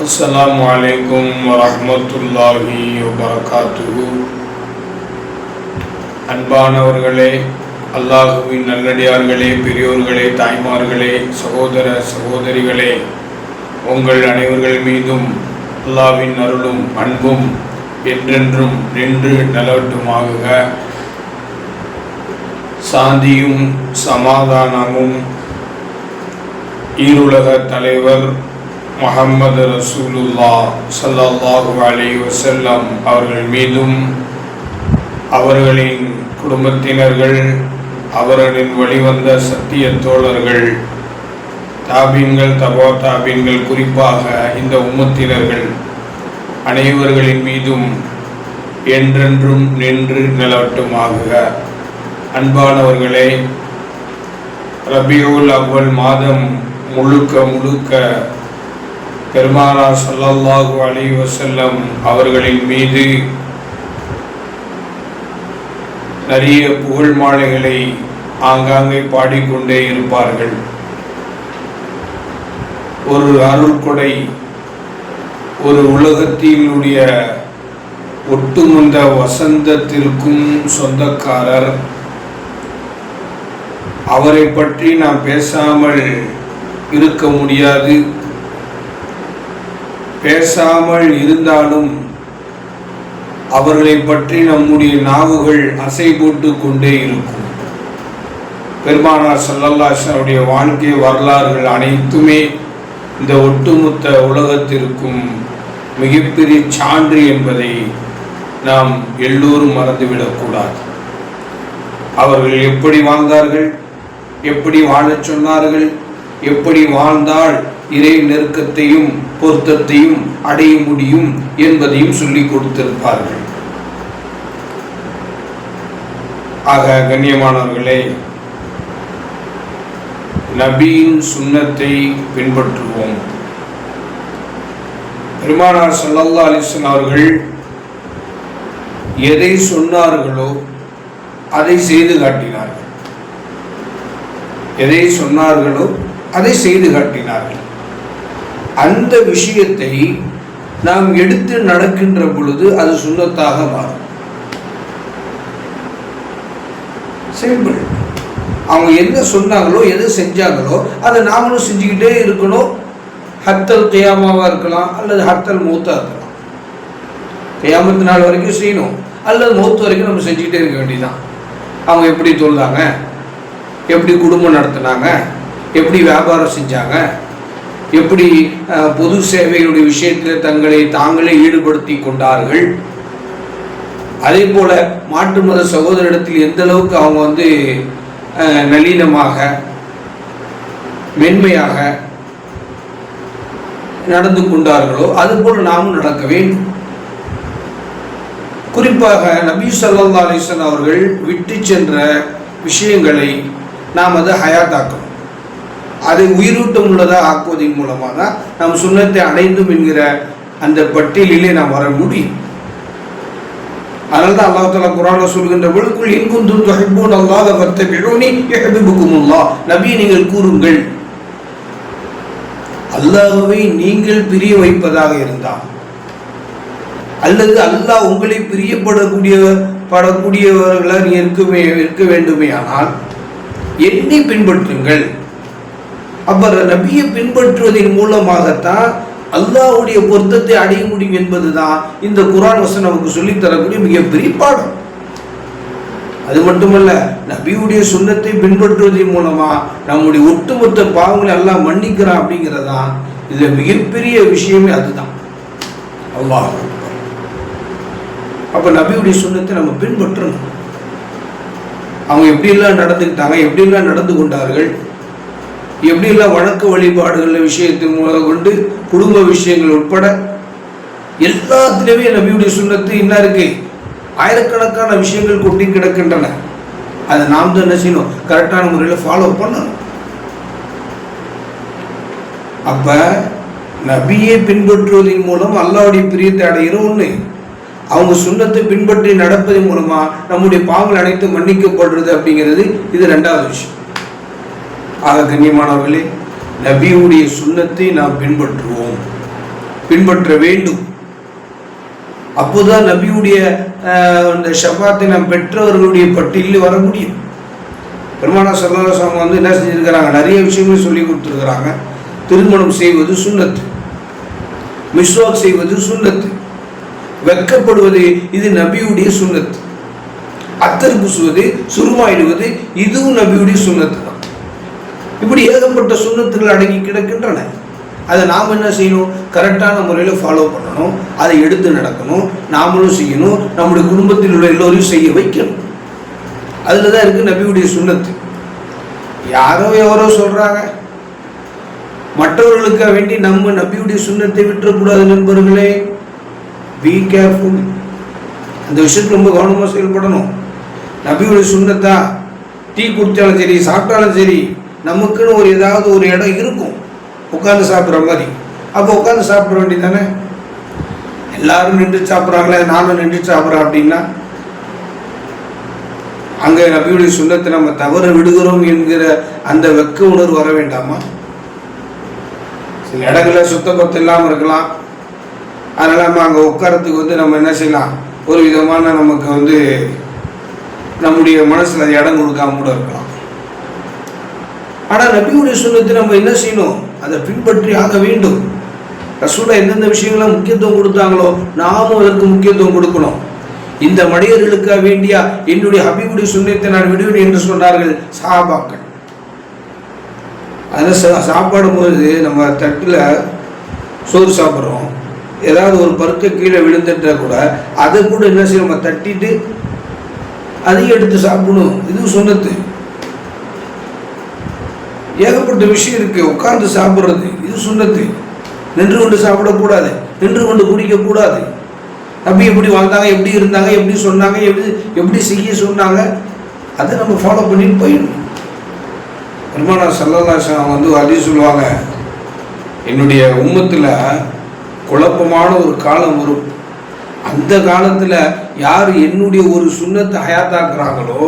அஸ்ஸலாமு அலைக்கும் வரஹ்மத்துல்லாஹி வபரகாத்துஹு. அன்பானவர்களே, அல்லாஹுவின் நல்லடியார்களே, பெரியோர்களே, தாய்மார்களே, சகோதர சகோதரிகளே, உங்கள் அனைவர்கள் மீதும் அல்லாஹ்வின் அருளும் அன்பும் என்றென்றும் நின்று நிலவட்டுமாக. சாந்தியும் சமாதானமும் ஈருலக தலைவர் முஹம்மது ரசூலுல்லாஹ் ஸல்லல்லாஹு அலைஹி வஸல்லம் அவர்கள் மீதும், அவர்களின் குடும்பத்தினர்கள், அவர்களின் வழிவந்த சத்திய தோழர்கள், தாபீன்கள், தபா தாபீன்கள், குறிப்பாக இந்த உம்மத்தினர்கள் அனைவர்களின் மீதும் என்றென்றும் நின்று நிலவட்டுமாக. அன்பானவர்களே, ரபியுல் அவ்வல் மாதம் முழுக்க பெருமானார் ஸல்லல்லாஹு அலைஹி வஸல்லம் அவர்களின் மீது நிறைய புகழ் மாலைகளை ஆங்காங்கே பாடிக்கொண்டே இருப்பார்கள். ஒரு அருள்கொடை, ஒரு உலகத்தினுடைய ஒட்டுமொத்த வசந்தத்திற்கும் சொந்தக்காரர். அவரை பற்றி நாம் பேசாமல் இருக்க முடியாது. பேசாமல் இருந்தாலும் அவர்களை பற்றி நம்முடைய நாவுகள் அசை போட்டு கொண்டே இருக்கும். பெருமானார் ஸல்லல்லாஹு அலைஹி வஸல்லம் வாழ்க்கை வரலாறுகள் அனைத்துமே இந்த ஒட்டுமொத்த உலகத்திற்கும் மிகப்பெரிய சான்று என்பதை நாம் எல்லோரும் மறந்துவிடக்கூடாது. அவர்கள் எப்படி வாழ்ந்தார்கள், எப்படி வாழச் சொன்னார்கள், எப்படி வாழ்ந்தால் இறை நெருக்கத்தையும் பொருத்தத்தையும் அடைய முடியும் என்பதையும் சொல்லிக் கொடுத்திருப்பார்கள். ஆக கண்ணியமானவர்களே, நபியின் சுன்னத்தை பின்பற்றுவோம். பெருமானார் ஸல்லல்லாஹு அலைஹி வஸல்லம் அவர்கள் எதை சொன்னார்களோ அதை செய்து காட்டினார்கள். எதை சொன்னார்களோ அதை செய்து காட்டினார்கள். அந்த விஷயத்தை நாம் எடுத்து நடக்கின்ற பொழுது அது சுன்னத்தாக மாறும். சிம்பிள். அவங்க என்ன சொன்னாங்களோ, எது செஞ்சாங்களோ அதை நாமளும் செஞ்சுக்கிட்டே இருக்கணும். ஹத்தல் கியாமாவா இருக்கலாம், அல்லது ஹத்தல் மௌத்தா இருக்கலாம். கியாமத்து நாள் வரைக்கும் செய்யணும், அல்லது மௌத்து வரைக்கும் நம்ம செஞ்சுக்கிட்டே இருக்க வேண்டியதுதான். அவங்க எப்படி தொழுதாங்க, எப்படி குடும்பம் நடத்தினாங்க, எப்படி வியாபாரம் செஞ்சாங்க, எப்படி பொது சேவைகளுடைய விஷயத்தில் தங்களை தாங்களே ஈடுபடுத்தி கொண்டார்கள். அதே போல மாற்று மத சகோதரிடத்தில் எந்த அளவுக்கு அவங்க நளினமாக மென்மையாக நடந்து கொண்டார்களோ அதுபோல் நாமும் நடக்க வேண்டும். குறிப்பாக நபி ஸல்லல்லாஹு அலைஹி வஸல்லம் அவர்கள் விட்டு சென்ற விஷயங்களை நாம் அதை ஹயாத்தாக்கணும். அதை உயிரூட்டம் உள்ளதாக ஆக்குவதன் மூலமாக தான் நாம் சுன்னத்தை அடைந்தும் என்கிற அந்த பட்டியலிலே நாம் வர முடியும். அதனால தான் அல்லாஹ் தஆலா குர்ஆன்ல சொல்கின்ற பொழுது இன் குன்தும் துஹிப்பூன அல்லாஹ ஃபத்தபிஊனி யுஹிப்புகுமுல்லாஹ், நபி நீங்கள் கூறுங்கள், அல்லாஹ்வை நீங்கள் பிரிய வைப்பதாக இருந்தால், அல்லது அல்லாஹ் உங்களை பிரியப்படக்கூடியவர்களாக நீ இருக்க வேண்டுமே ஆனால் என்னை பின்பற்றுங்கள். அப்ப நபியை பின்பற்றுவதன் மூலமாகத்தான் அல்லாஹ்வுடைய பொருத்தத்தை அடைய முடியும் என்பதுதான் இந்த குர்ஆன் வசனம் நமக்கு சொல்லித் தரக்கூடிய மிகப்பெரிய பாடம். அது மட்டுமல்ல, நபியுடைய சுன்னத்தை பின்பற்றுவதன் மூலமா நம்முடைய ஒட்டுமொத்த பாவங்களை அல்லாஹ் மன்னிக்கிறான் அப்படிங்கிறதான் இதுல மிகப்பெரிய விஷயமே. அதுதான் அல்லாஹ். அப்ப நபியுடைய சுன்னத்தை நம்ம பின்பற்றணும். அவங்க எப்படியெல்லாம் நடந்துக்கிட்டாங்க, எப்படியெல்லாம் நடந்து கொண்டார்கள், எப்படியெல்லாம் வணக்க வழிபாடுகள் விஷயத்தின் மூலம் கொண்டு குடும்ப விஷயங்கள் உட்பட எல்லாத்திலுமே நபியுடைய சுன்னத்து என்ன இருக்கு, ஆயிரக்கணக்கான விஷயங்கள் கொட்டி கிடக்கின்றன. அதை நாம் தான் என்ன செய்யணும், கரெக்டான முறையில் ஃபாலோ பண்ணணும். அப்ப நபியை பின்பற்றுவதன் மூலம் அல்லாஹ்வுடைய பிரியத்தை அடைகிறோம் ஒண்ணு, அவங்க சுன்னத்தை பின்பற்றி நடப்பதன் மூலமா நம்முடைய பாவங்கள் அனைத்தும் மன்னிக்கப்படுறது அப்படிங்கிறது இது ரெண்டாவது விஷயம். ஆக கண்ணியமானவர்களே, நபியுடைய சுன்னத்தை நாம் பின்பற்றுவோம். பின்பற்ற வேண்டும். அப்போதான் நபியுடைய அந்த ஷஃபாத்தை நாம் பெற்றவர்களுடைய பட்டியலில் வர முடியும். பெருமானார் ஸல்லல்லாஹு அலைஹி வஸல்லம் வந்து என்ன செஞ்சிருக்கிறாங்க, நிறைய விஷயங்கள் சொல்லி கொடுத்துருக்கிறாங்க. திருமணம் செய்வது சுன்னத்து, மிஸ்வாக் செய்வது சுன்னத்து, வெட்கப்படுவது இது நபியுடைய சுன்னத்து, அத்தர் பூசுவது, சுருமாயிடுவது இதுவும் நபியுடைய சுன்னத்து தான். இப்படி ஏகப்பட்ட சுன்னத்துகள் அடங்கி கிடக்கின்றன. அதை நாம் என்ன செய்யணும், கரெக்டான முறையில் ஃபாலோ பண்ணணும், அதை எடுத்து நடக்கணும், நாமளும் செய்யணும், நம்முடைய குடும்பத்தில் உள்ள எல்லோரையும் செய்ய வைக்கணும். அதில் தான் இருக்குது நபியுடைய சுன்னத்து. யாரோ எவரோ சொல்கிறாங்க, மற்றவர்களுக்காக வேண்டி நம்ம நபியுடைய சுன்னத்தை விட்டுறக்கூடாது. நண்பர்களே, பி கேர்ஃபுல். அந்த விஷயத்தில் ரொம்ப கவனமாக செயல்படணும். நபியுடைய சுன்னத்தா, டீ குடித்தாலும் சரி, சாப்பிட்டாலும் சரி, நமக்குன்னு ஒரு ஏதாவது ஒரு இடம் இருக்கும் உட்காந்து சாப்பிட்ற மாதிரி. அப்போ உட்காந்து சாப்பிட வேண்டியது தானே. எல்லாரும் நின்று சாப்பிட்றாங்களே, நானும் நின்று சாப்பிட்றேன் அப்படின்னா அங்கே நபியுடைய சுன்னத்தை நம்ம தவற விடுகிறோம் என்கிற அந்த வெக்க உணர்வு வர வேண்டாமா? சில இடங்களில் சுத்தபத்தம் இல்லாமல் இருக்கலாம். அதனால் நம்ம அங்கே உட்காரத்துக்கு வந்து நம்ம என்ன செய்யலாம், ஒரு விதமான நமக்கு வந்து நம்முடைய மனசில் அது இடம் கொடுக்காம கூட இருக்கலாம். ஆனால் நபியுடைய சுன்னத்தை நம்ம என்ன செய்யணும், அதை பின்பற்றி ஆக வேண்டும். ரசூலா எந்தெந்த விஷயங்கள்லாம் முக்கியத்துவம் கொடுத்தாங்களோ நாமும் அதற்கு முக்கியத்துவம் கொடுக்கணும். இந்த மனிதர்களுக்காக வேண்டியா என்னுடைய ஹபீபுடைய சுன்னத்தை நான் விடுவேன் என்று சொன்னார்கள் சஹாபாக்கள். அதில் சாப்பாடும் போது நம்ம தட்டில் சோறு சாப்பிட்றோம், ஏதாவது ஒரு பருக்க கீழே விழுந்துட்டா கூட அதை கூட என்ன செய்யும், நம்ம தட்டிட்டு அதையும் எடுத்து சாப்பிடணும். இது சுன்னத்து. ஏகப்பட்ட விஷயம் இருக்கு. உட்கார்ந்து சாப்பிட்றது இது சுன்னத்து. நின்று கொண்டு சாப்பிடக்கூடாது, நின்று கொண்டு குடிக்கக்கூடாது. நபி எப்படி வாழ்ந்தாங்க, எப்படி இருந்தாங்க, எப்படி சொன்னாங்க, எப்படி செய்ய சொன்னாங்க, அதை நம்ம ஃபாலோ பண்ணிட்டு போயிடணும். பெருமானார் ஸல்லல்லாஹு அலைஹி வஸல்லம் வந்து ஹதீஸ் சொல்லுவாங்க, என்னுடைய உம்மத்தில் குழப்பமான ஒரு காலம் வரும். அந்த காலத்தில் யார் என்னுடைய ஒரு சுன்னத்தை ஹயாத்தாக்குறாங்களோ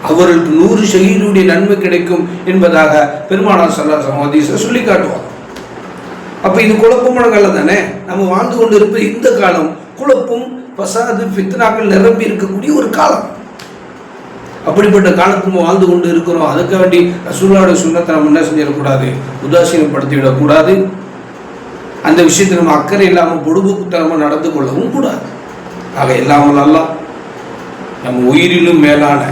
அவர்களுக்கு 100 ஷஹீதுடைய நன்மை கிடைக்கும் என்பதாக பெருமானார் ஸல்லல்லாஹு அலைஹி வஸல்லம் ஹதீஸை சொல்லி காட்டுவாங்க. அப்போ இது குழப்பமான காலம் தானே. நம்ம வாழ்ந்து கொண்டு இருப்பது இந்த காலம் குழப்பம், பசாது, ஃபித்னாக்கள் நிரம்பி இருக்கக்கூடிய ஒரு காலம். அப்படிப்பட்ட காலத்து நம்ம வாழ்ந்து கொண்டு இருக்கிறோம். அதுக்கு வேண்டி ரசூலுல்லாஹ்வுடைய சுன்னத்தை நம்ம என்ன செஞ்சிடக்கூடாது, உதாசீனப்படுத்தி விடக்கூடாது. அந்த விஷயத்தை நம்ம அக்கறை இல்லாமல் பொடுபோக்குத்தனமாக நடந்து கொள்ளவும் கூடாது. ஆக இல்லாமல் அல்லாஹ் நம்ம உயிரிலும் மேலான,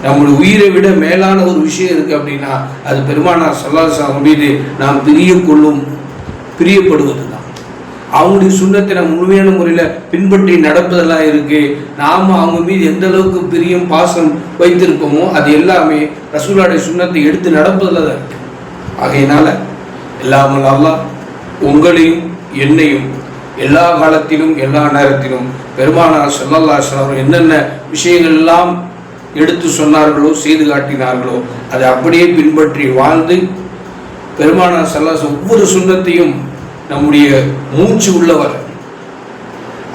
நம்முடைய உயிரை விட மேலான ஒரு விஷயம் இருக்குது அப்படின்னா அது பெருமானார் ஸல்லல்லாஹு அலைஹி வஸல்லம் மீது நாம் பிரியப்படுவது தான். அவங்களுடைய சுன்னத்தை நம்ம முழுமையான முறையில் பின்பற்றி நடப்பதெல்லாம் இருக்குது. நாம் அவங்க மீது எந்த அளவுக்கு பிரியம் பாசம் வைத்திருப்போமோ அது எல்லாமே ரசூலுல்லாஹ்வுடைய சுன்னத்தை எடுத்து நடப்பதில் தான் இருக்குது. ஆகையினால இல்லாமல் அல்லாஹ் உங்களையும் என்னையும் எல்லா காலத்திலும் எல்லா நேரத்திலும் பெருமானார் ஸல்லல்லாஹு அலைஹி வஸல்லம் என்னென்ன விஷயங்கள் எல்லாம் எடுத்து சொன்னார்களோ செய்து காட்டினார்களோ அதை அப்படியே பின்பற்றி வாழ்ந்து பெருமானார் ஸல்லல்லாஹு அலைஹி வஸல்லம் ஒவ்வொரு சுன்னத்தையும் நம்முடைய மூச்சு உள்ளவர்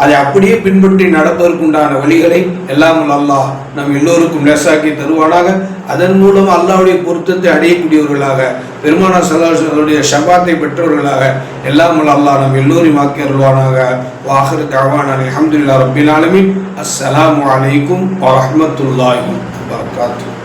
அதை அப்படியே பின்பற்றி நடப்பதற்குண்டான வழிகளை எல்லாம் அல்லாஹ் நம் எல்லோருக்கும் லேசாக்கி தருவானாக. அதன் மூலம் அல்லாஹ்வுடைய பொருத்தத்தை அடையக்கூடியவர்களாக, பெருமானார் ஸல்லல்லாஹு அலைஹி வஸல்லம் ஷஃபாத்தை பெற்றவர்களாக எல்லாம் அல்லாஹ் நம் எல்லோரையும் ஆக்கி அருள்வானாக. வாஹிரு தஅவானா அல்ஹம்துலில்லாஹி ரப்பில் ஆலமீன். அஸ்ஸலாமு அலைக்கும் வரஹ்மத்துல்லாஹி வபரகாத்துஹு.